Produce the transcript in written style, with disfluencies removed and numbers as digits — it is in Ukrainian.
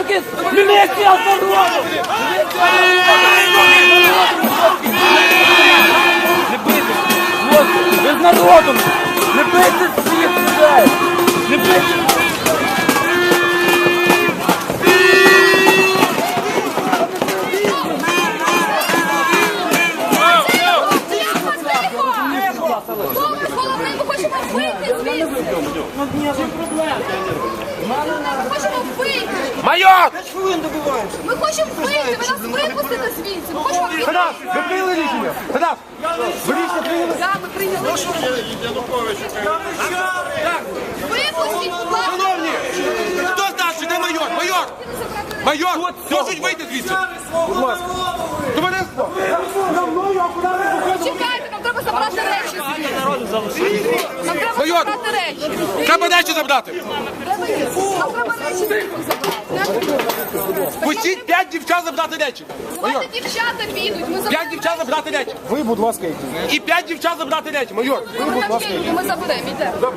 Міліція з народом! Не бийте! Ви з народом! Не бийте всіх людей! Не бийте! Ми хочемо вийти звідси. Ми хочемо вийти. Майор! Ми хочемо вийти, ви нас випустите звідси. Ми хочемо вийти. Тарас, ви прийняли рішення? Тарас, ви рішення прийняли? Так, ми прийняли рішення. Випустіть, будь ласка. Шановні, хто старший? Де майор? Майор! Майор! Можуть вийти звідси! Товариство! Чекайте, нам треба забрати речі звідси. Нам треба Майор! забрати речі. Треба речі забрати! Нам треба речі звідси забрати. Пустіть 5 дівчат забрати речі! Майор! Давайте дівчата підуть, ми 5 заберемо. дівчат забрати речі! Ви, будь ласка, йдіть. І 5 дівчат забрати речі! Майор! Ми заберемо, йдемо.